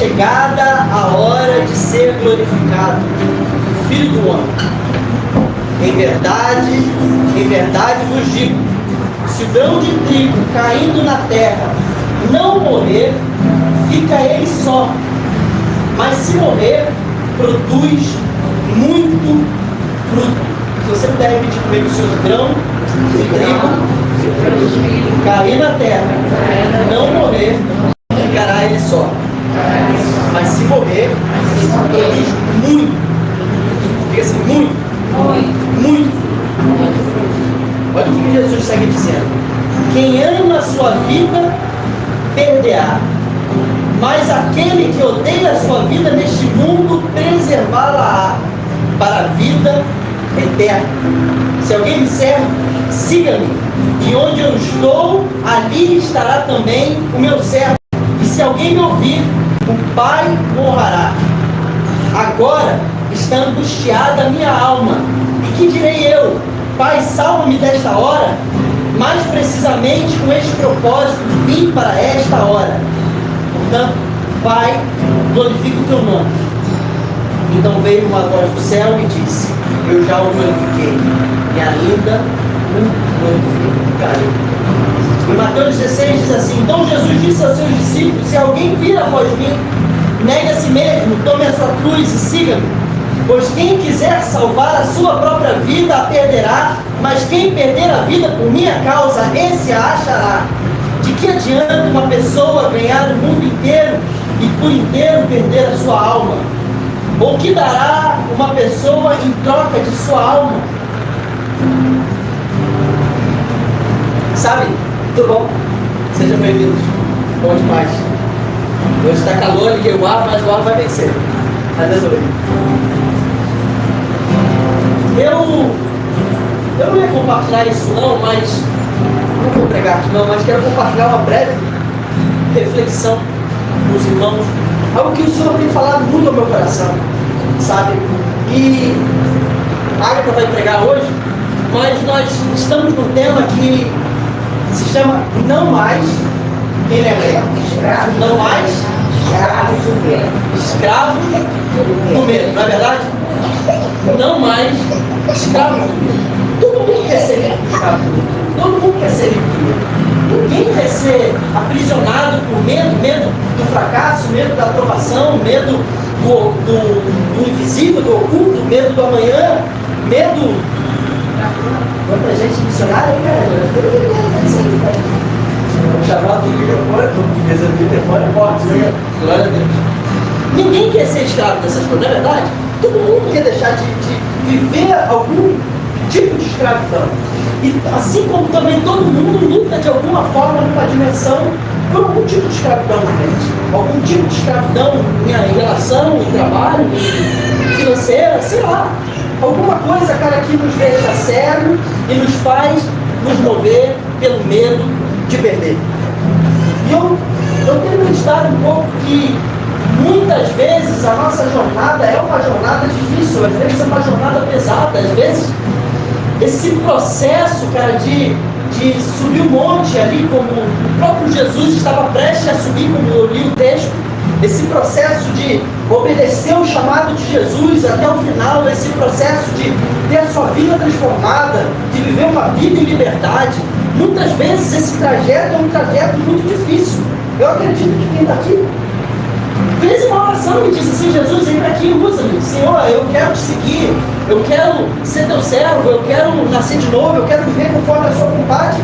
chegada a hora de ser glorificado, o Filho do Homem. Em verdade vos digo, se o grão de trigo caindo na terra não morrer, fica ele só, mas se morrer, produz muito fruto. Se você puder repetir comigo, se o grão de trigo cair na terra, não morrer, ficará ele só. Mas se morrer, produz muito. Diga assim, muito. Olha o que Jesus segue dizendo. Quem ama a sua vida, perderá. Mas aquele que odeia a sua vida neste mundo, preservá-la para a vida eterna. Se alguém me serve, siga-me. E onde eu estou, ali estará também o meu servo. E se alguém me ouvir, o Pai o honrará. Agora está angustiada a minha alma. E que direi eu? Pai, salva-me desta hora. Mais precisamente com este propósito, vim para esta hora. Portanto, Pai, glorifica o teu nome. Então veio uma voz do céu e disse: eu já o glorifiquei, e ainda o glorificarei. Em Mateus 16 diz assim: então Jesus disse aos seus discípulos: se alguém vir após mim, negue a si mesmo, tome a sua cruz e siga-me. Pois quem quiser salvar a sua própria vida a perderá, mas quem perder a vida por minha causa, esse a achará. De que adianta uma pessoa ganhar o mundo inteiro e por inteiro perder a sua alma? Ou que dará uma pessoa em troca de sua alma? Sabe? Tudo bom? Sejam bem-vindos. Bom demais. Hoje está calor, liguei o ar, mas o ar vai vencer. Aleluia. Eu não ia compartilhar isso não, mas não vou pregar aqui não, mas quero compartilhar uma breve reflexão com os irmãos, algo que o Senhor tem falado muito ao meu coração, sabe? E a Agatha vai pregar hoje, mas nós estamos num tema que se chama Não Mais, quem lembra? Não Mais escravo do medo, não é verdade? Não mais escravo do medo. Todo mundo quer ser escravo do medo. Todo mundo quer ser livre. Ninguém quer ser aprisionado por medo do fracasso, medo da aprovação, medo do invisível, do oculto, medo do amanhã, medo. Quanta gente missionária, cara? Já bota o microfone forte, né? Glória a Deus. Ninguém quer ser escravo dessas coisas, não é verdade? Todo mundo quer deixar de viver algum tipo de escravidão. E assim como também todo mundo luta de alguma forma numa dimensão por algum tipo de escravidão na gente. Algum tipo de escravidão em relação, em trabalho, em financeira, sei lá. Alguma coisa, cara, que nos deixa cego e nos faz nos mover pelo medo de perder. E eu tenho meditado um pouco que muitas vezes a nossa jornada é uma jornada difícil, às vezes é uma jornada pesada, às vezes esse processo, cara, de subir o monte ali, como o próprio Jesus estava prestes a subir, como eu li o texto, esse processo de obedecer o chamado de Jesus até o final, esse processo de ter a sua vida transformada, de viver uma vida em liberdade, muitas vezes esse trajeto é um trajeto muito difícil. Eu acredito que quem está aqui fez uma oração e disse assim: Jesus, entra aqui e usa-me. Senhor, eu quero te seguir, eu quero ser teu servo, eu quero nascer de novo, eu quero viver conforme a sua vontade.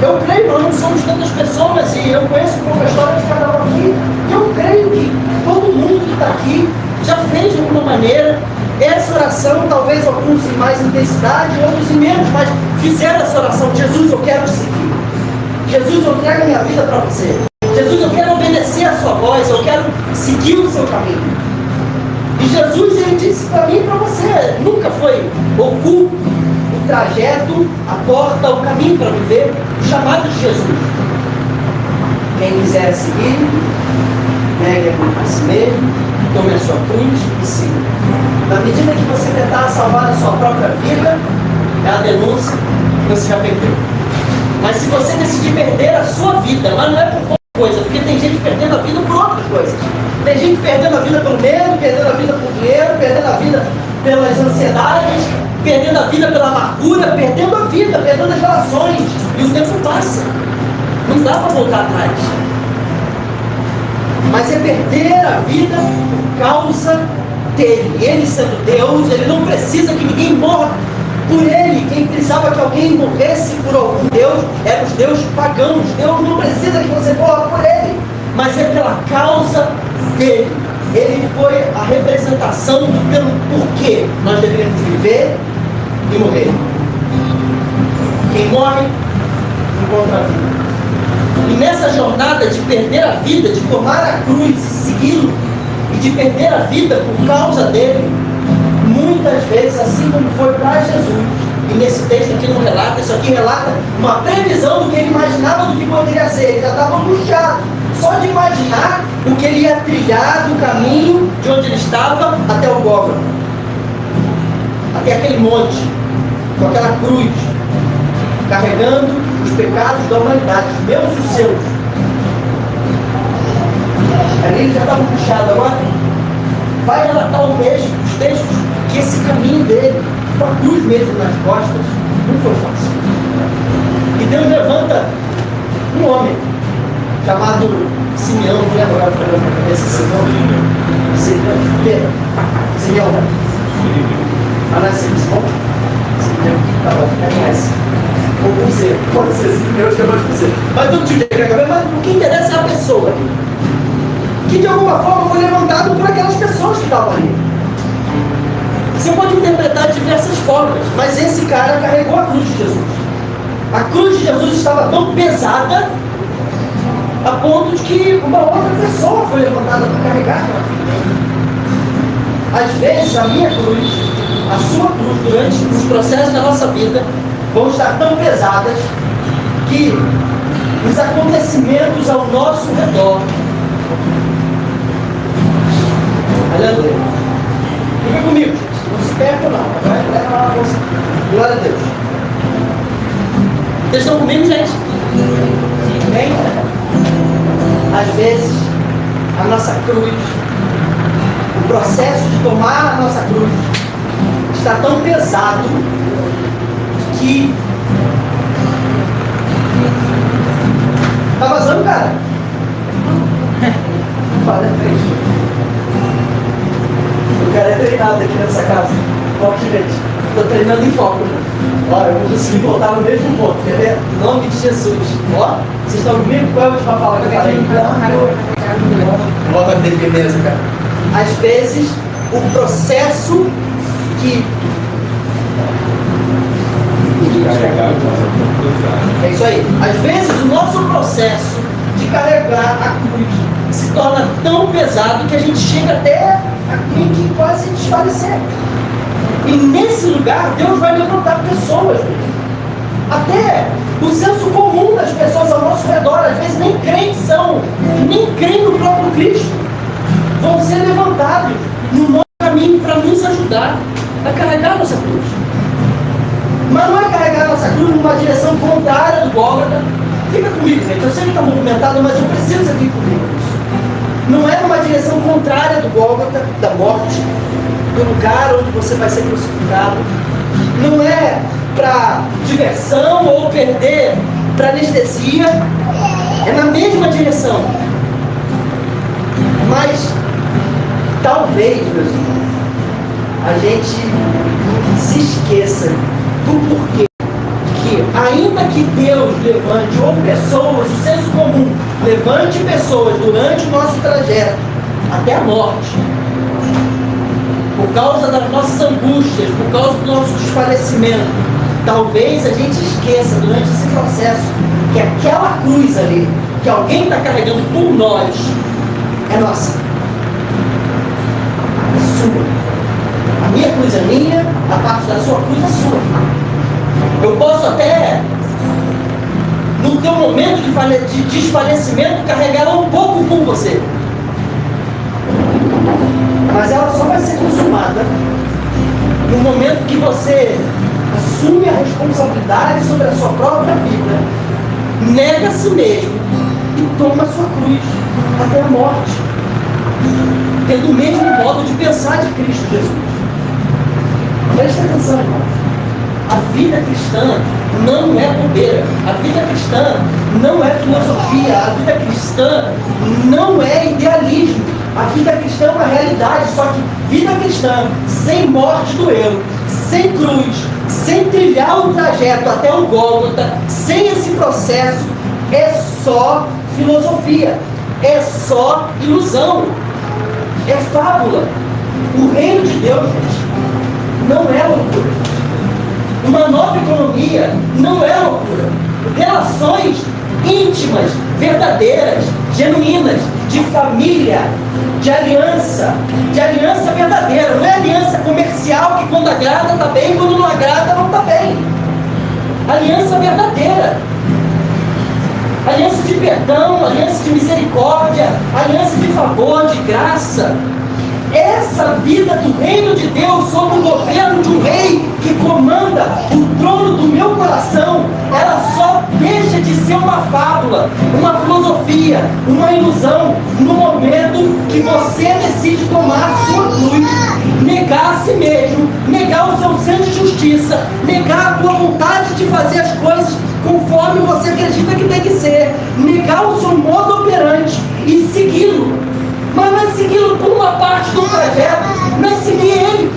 Eu creio, nós não somos tantas pessoas e eu conheço um pouco a história de cada um aqui. Eu creio que todo mundo que está aqui já fez de alguma maneira essa oração, talvez alguns em mais intensidade, outros em menos, mas fizeram essa oração: Jesus, eu quero te seguir. Jesus, eu entrego a minha vida para você. Jesus, eu quero obedecer a sua voz, eu quero seguir o seu caminho. E Jesus, ele disse para mim e para você: nunca foi oculto o trajeto, a porta, o caminho para viver o chamado de Jesus. Quem quiser seguir, negue a si mesmo, tome a sua cruz e siga. Na medida que você tentar salvar a sua própria vida, é a denúncia que você já perdeu. Mas se você decidir perder a sua vida, mas não é por conta coisa, porque tem gente perdendo a vida por outras coisas. Tem gente perdendo a vida pelo medo, perdendo a vida por dinheiro, perdendo a vida pelas ansiedades, perdendo a vida pela amargura, perdendo a vida, perdendo as relações. E o tempo passa. Não dá para voltar atrás. Mas é perder a vida por causa dele. Ele sendo Deus, ele não precisa que ninguém morra por ele. Quem precisava que alguém morresse por algum Deus eram os deuses pagãos. Deus não precisa que você morra por ele, mas é pela causa dele. Ele foi a representação pelo porquê nós deveríamos viver e morrer. Quem morre encontra a vida. E nessa jornada de perder a vida, de tomar a cruz e segui-lo, e de perder a vida por causa dele, muitas vezes, assim como foi para Jesus, e nesse texto aqui não relata, isso aqui relata uma previsão do que ele imaginava do que poderia ser. Ele já estava angustiado, só de imaginar o que ele ia trilhar do caminho de onde ele estava até o Gólgota, até aquele monte, com aquela cruz, carregando os pecados da humanidade, os meus e os seus. Ali ele já estava angustiado. Agora vai relatar os textos que esse caminho dele, com a cruz mesmo nas costas, não foi fácil. E Deus levanta um homem chamado Simeão, não lembro agora a cabeça, Simeão, Anassimão, Simeão, tá bom, conhece. Ou com C, pode ser Simeão, chama de C. Mas não te diga, mas o que interessa é a pessoa que de alguma forma foi levantado por aquelas pessoas que estavam ali. Você pode interpretar de diversas formas, mas esse cara carregou a cruz de Jesus. A cruz de Jesus estava tão pesada a ponto de que uma outra pessoa foi levantada para carregar aquela cruz. Às vezes a minha cruz, a sua cruz, durante os processos da nossa vida, vão estar tão pesadas que os acontecimentos ao nosso redor, aleluia, fica comigo, gente. Não se perca não. Leva lá a bolsa. Glória a Deus. Vocês estão comigo, gente? Bem? Às vezes, a nossa cruz, o processo de tomar a nossa cruz, está tão pesado que... Tá vazando, cara? Fala, o cara é treinado aqui nessa casa. Foco, gente. Estou treinando em foco. Ó, eu vou conseguir voltar no mesmo ponto. Quer ver? Em nome de Jesus. Ó, vocês estão comigo? Qual é a última palavra que eu falei? Volta a ter firmeza, cara. Às vezes, o processo que... É isso aí. Às vezes, o nosso processo de carregar a cruz se torna tão pesado que a gente chega até a meio que quase desfalecer. E nesse lugar, Deus vai levantar pessoas, até o senso comum das pessoas ao nosso redor, às vezes nem crentes são, nem creem no próprio Cristo, vão ser levantados no nosso caminho para nos ajudar a carregar a nossa cruz. Mas não é carregar a nossa cruz numa direção contrária do Gólgota. Fica comigo, gente, eu sei que está movimentado, mas eu preciso que você fique comigo. Não é numa direção contrária do Gólgota, da morte, do lugar onde você vai ser crucificado. Não é para diversão ou perder para anestesia. É na mesma direção. Mas talvez, meus irmãos, a gente se esqueça do porquê que, ainda que Deus levante ou pessoas, o senso comum levante pessoas durante o nosso trajeto até a morte, por causa das nossas angústias, por causa do nosso desfalecimento, talvez a gente esqueça durante esse processo que aquela cruz ali, que alguém está carregando por nós, é nossa, é sua. A minha cruz é minha, a parte da sua cruz é sua. Eu posso até, no teu momento de desfalecimento, carregá-la um pouco com você. Mas ela só vai ser consumada no momento que você assume a responsabilidade sobre a sua própria vida, nega a si mesmo e toma a sua cruz até a morte, tendo o mesmo modo de pensar de Cristo Jesus. Presta atenção, irmão. A vida cristã não é bobeira. A vida cristã não é filosofia. A vida cristã não é idealismo. A vida cristã é uma realidade. Só que vida cristã sem morte do eu, sem cruz, sem trilhar o trajeto até o Gólgota, sem esse processo, é só filosofia, é só ilusão, é fábula. O reino de Deus, gente, não é loucura. Uma nova economia não é loucura. Relações íntimas, verdadeiras, genuínas, de família, de aliança verdadeira. Não é aliança comercial que quando agrada está bem, quando não agrada não está bem. Aliança verdadeira. Aliança de perdão, aliança de misericórdia, aliança de favor, de graça. Essa vida do reino de Deus sob o governo de um rei que comanda o trono do meu coração, ela só deixa de ser uma fábula, uma filosofia, uma ilusão, no momento que você decide tomar a sua cruz, negar a si mesmo, negar o seu senso de justiça, negar a tua vontade de fazer as coisas conforme você acredita que tem que ser, negar o seu modo operante e segui-lo. Mas não é segui-lo por uma parte do trajeto, não é seguir ele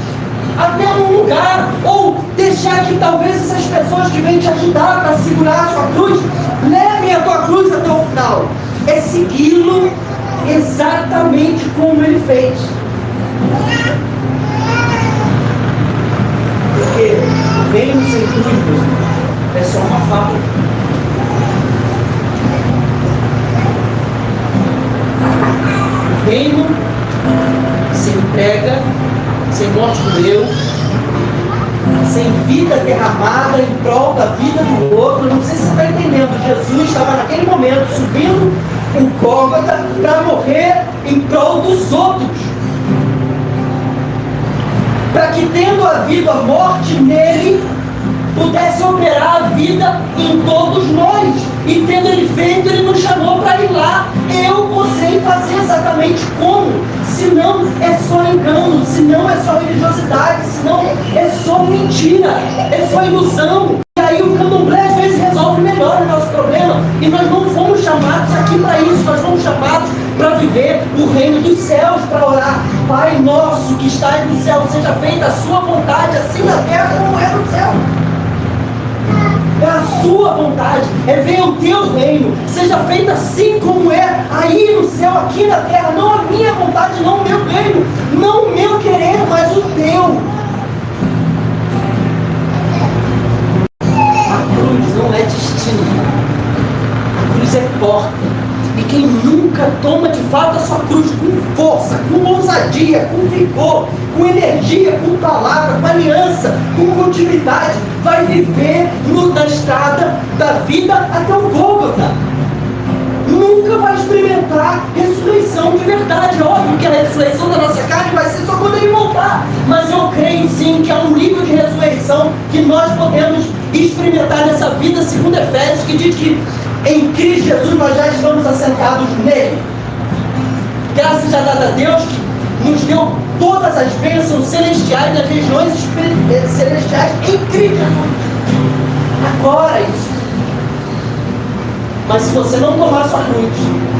até um lugar, ou deixar que talvez essas pessoas que vêm te ajudar para segurar a sua cruz, levem a tua cruz até o final. É segui-lo exatamente como ele fez. Porque o reino sem cruz é só uma fábula. O reino sem entrega, sem morte do eu, sem vida derramada em prol da vida do outro. Não sei se você está entendendo. Jesus estava naquele momento subindo o Gólgota para morrer em prol dos outros, para que, tendo havido a morte nele, pudesse operar a vida em todos nós. E tendo ele feito, ele nos chamou para ir lá. Eu sei fazer exatamente como. Senão é só engano, senão é só religiosidade, senão é só mentira, é só ilusão. E aí o candomblé às vezes resolve melhor o nosso problema. E nós não fomos chamados aqui para isso. Nós fomos chamados para viver o reino dos céus, para orar: Pai nosso que está no céu, seja feita a sua vontade, assim na terra como é no céu. É a sua vontade, é venha o teu reino, seja feita assim como é aí no céu, aqui na terra. Não a minha vontade, não o meu reino, não o meu querer, mas o teu. A cruz não é destino, a cruz é porta. E quem nunca toma de fato a sua cruz com força, com ousadia, com vigor, com energia, com palavra, com aliança, com continuidade, vai viver na estrada da vida até o Gólgota. Nunca vai experimentar ressurreição de verdade. Óbvio que a ressurreição da nossa carne vai ser só quando ele voltar. Mas eu creio sim que há um nível de ressurreição que nós podemos experimentar nessa vida, segundo Efésios, que diz que em Cristo Jesus nós já estamos assentados nele. Graças já dada a Deus que nos deu todas as bênçãos celestiais nas regiões celestiais em Cristo Jesus. Agora isso. Mas se você não tomar sua cruz,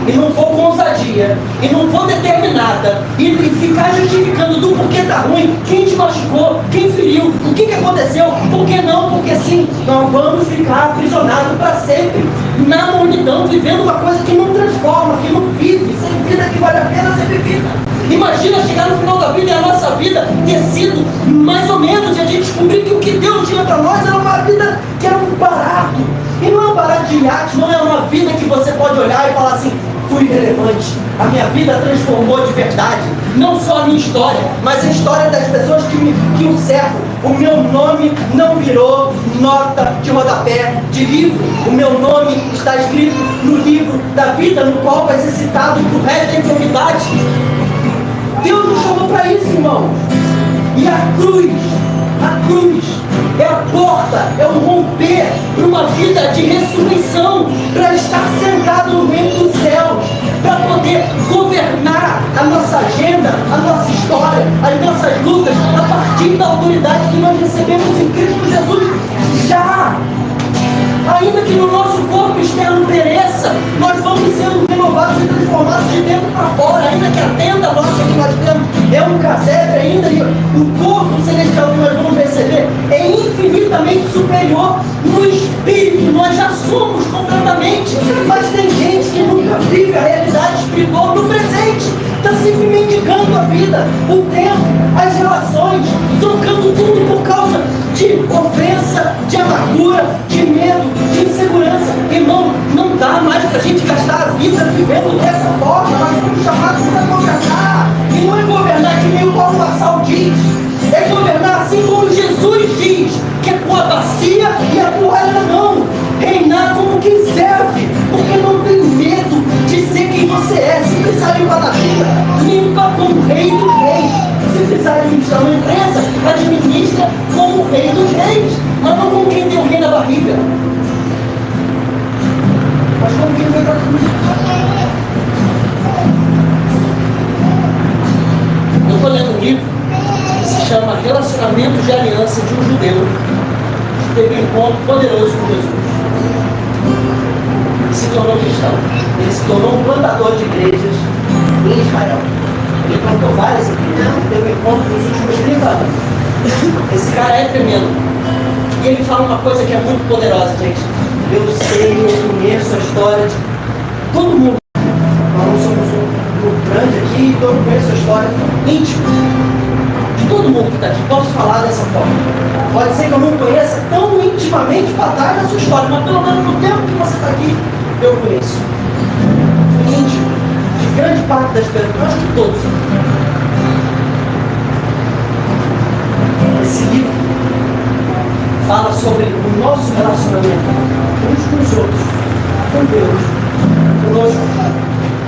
e não for com ousadia, e não for determinada, e ficar justificando do porquê tá ruim, quem te machucou, quem feriu, o que aconteceu, por que não, porque sim, nós vamos ficar aprisionados para sempre na mornidão, vivendo uma coisa que não transforma, que não vive, sem vida que vale a pena ser vivida. Imagina chegar no final da vida e a nossa vida ter sido mais ou menos, e a gente descobrir que o que Deus tinha para nós era uma vida que era um barato. E não é um barato de iate, não é uma vida que você pode olhar e falar assim: fui relevante, a minha vida transformou de verdade. Não só a minha história, mas a história das pessoas que o cercam. O meu nome não virou nota de rodapé de livro. O meu nome está escrito no livro da vida, no qual vai ser citado pro resto da eternidade. Deus nos chamou para isso, irmãos. E a cruz é a porta, é o romper para uma vida de ressurreição, para estar estar sentado no reino dos céus, para poder governar a nossa agenda, a nossa história, as nossas lutas, a partir da autoridade que nós recebemos em Cristo Jesus já. Ainda que no nosso corpo externo pereça, nós vamos sendo renovados e transformados de dentro para fora. Ainda que a tenda nossa que nós temos é um casebre, ainda que o corpo celestial que nós vamos receber é infinitamente superior no espírito. Nós já somos completamente, mas tem gente que nunca vive a realidade espiritual no presente. Está sempre mendigando a vida, o tempo, as relações, trocando tudo por causa de ofensa, de amargura, de medo, de insegurança. Irmão, não dá mais para a gente gastar a vida vivendo dessa forma. Nós somos chamados para governar. E não é governar que nem o Paulo Marçal diz. É governar assim como Jesus diz, que é com a bacia e a toalha na mão. Reinar como quem serve, porque não tem medo de ser quem você é. Se precisar limpar na vida, limpa como rei dos reis. Se precisar administrar uma empresa, administra como rei dos reis, mas não como quem tem o rei na barriga, mas como quem veio para cruz. Eu estou lendo um livro que se chama Relacionamento de Aliança de um Judeu que teve um encontro poderoso com Jesus e se tornou cristão. Ele se tornou um plantador de igrejas em Israel. Ele plantou várias igrejas, teve um encontro nos últimos 30 anos. Esse cara é tremendo. E ele fala uma coisa que é muito poderosa, gente. Eu sei, eu conheço a história de todo mundo. Nós somos um grupo grande aqui, então eu conheço a história íntima de todo mundo que está aqui. Posso falar dessa forma. Pode ser que eu não conheça tão intimamente para trás da sua história, mas pelo menos no tempo que você está aqui, eu conheço. Íntimo, de grande parte das pessoas, eu acho que todos. Esse livro fala sobre o nosso relacionamento uns com os outros, com Deus, conosco.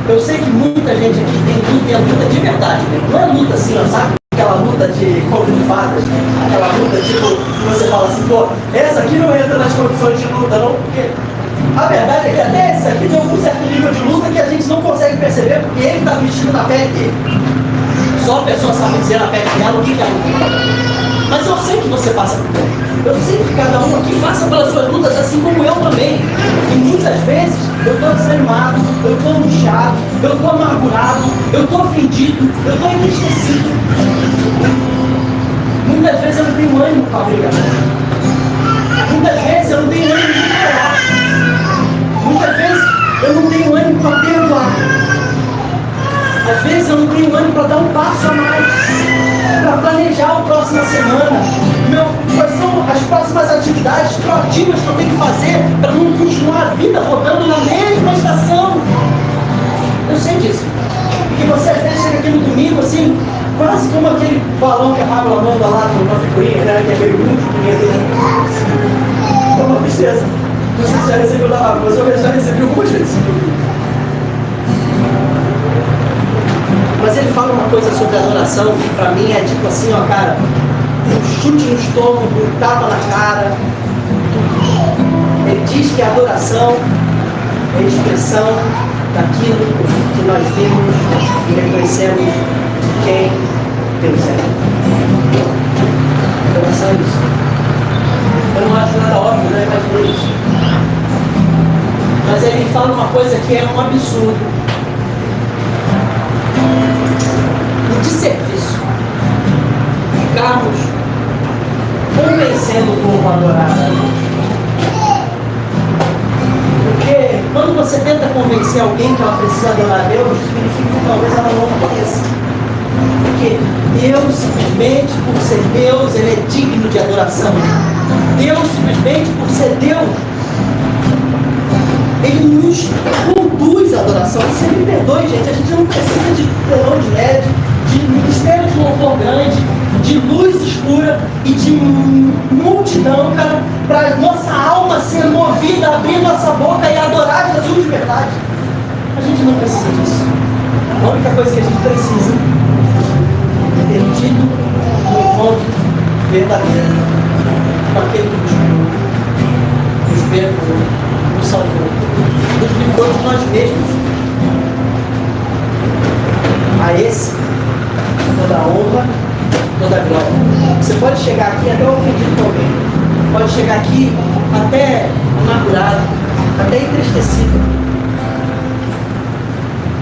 Eu sei que muita gente aqui tem luta, e é luta de verdade, né? Não é luta assim, ó, sabe? Aquela luta de conto de fadas, aquela luta tipo, que você fala assim, pô, essa aqui não entra nas condições de luta não, porque a verdade é que até esse aqui tem um certo nível de luta que a gente não consegue perceber porque ele está vestido na pele dele. Só a pessoa sabe dizer na pele dela o que é luta. Mas eu sei que você passa por isso. Eu sei que cada um aqui passa pelas suas lutas, assim como eu também. E muitas vezes eu estou desanimado, eu estou angustiado, eu estou amargurado, eu estou ofendido, eu estou entristecido. Muitas vezes eu não tenho ânimo para brigar. Muitas vezes eu não tenho ânimo para orar. Muitas vezes eu não tenho ânimo para perdoar. Às vezes eu não tenho ânimo para dar um passo a mais, para planejar a próxima semana. Quais são as próximas atividades proativas que eu tenho que fazer para não continuar a vida rodando na mesma estação? Eu sei disso. E você às vezes chega aqui no domingo assim, quase como aquele balão que a Pablo manda lá na figurinha, né? Que é meio muito bonito. É uma tristeza. Não sei se já recebeu da Pablo, mas eu já recebi algumas vezes. Mas ele fala uma coisa sobre adoração que pra mim é tipo assim, ó, cara, um chute no estômago, um tapa na cara. Ele diz que a adoração é a expressão daquilo que nós vimos e reconhecemos de quem Deus é. Adoração é isso. Eu não acho nada óbvio, né? Mas é isso. Mas ele fala uma coisa que é um absurdo. De serviço, ficarmos convencendo o povo a adorar. Porque quando você tenta convencer alguém que ela precisa adorar a Deus, significa que talvez ela não conheça. Porque Deus, simplesmente por ser Deus, Ele é digno de adoração. Deus, simplesmente por ser Deus, Ele nos conduz à adoração. Você me perdoe, gente, a gente não precisa de telão de LED, de ministério de louvor grande, de luz escura e de multidão, cara, para nossa alma ser movida, abrir nossa boca e adorar Jesus de verdade. A gente não precisa disso. A única coisa que a gente precisa é ter tido um encontro verdadeiro com aquele que nos perdoou, nos salvou, nos livrou de nós mesmos. A esse, toda a honra, toda a glória. Você pode chegar aqui até ofendido com alguém, pode chegar aqui até amargurado, até entristecido,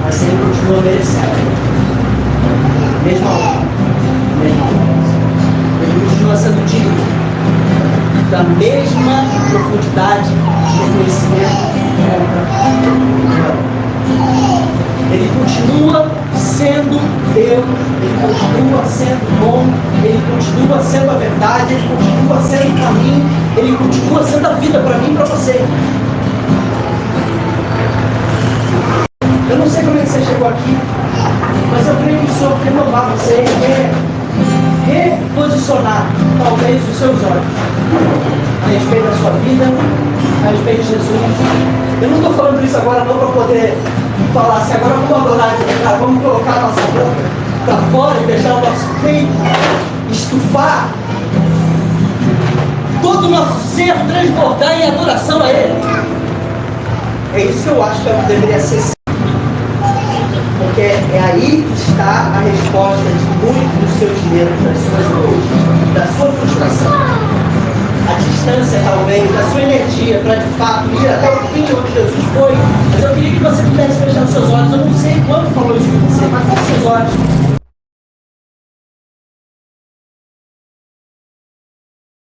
mas ele continua merecendo. Mesma honra, mesma honra. Ele continua sendo digno da mesma profundidade de reconhecimento e honra. Ele continua sendo Deus, ele continua sendo bom, ele continua sendo a verdade, ele continua sendo o caminho, ele continua sendo a vida para mim e para você. Eu não sei como é que você chegou aqui, mas eu creio que o Senhor quer renovar você, quer reposicionar talvez os seus olhos a respeito da sua vida, a respeito de Jesus. Eu não estou falando isso agora não para poder falar assim, agora vamos adorar, vamos colocar a nossa boca para fora e deixar o nosso peito estufar, todo o nosso ser transbordar em adoração a Ele. É isso que eu acho que deveria ser. Porque é aí que está a resposta de muitos dos seus medos, das suas dores, da sua frustração. A distância, talvez, da sua energia para de fato ir até o fim onde Jesus foi. Mas eu queria que você pudesse fechar os seus olhos. Eu não sei quando falou isso com você, mas feche seus olhos.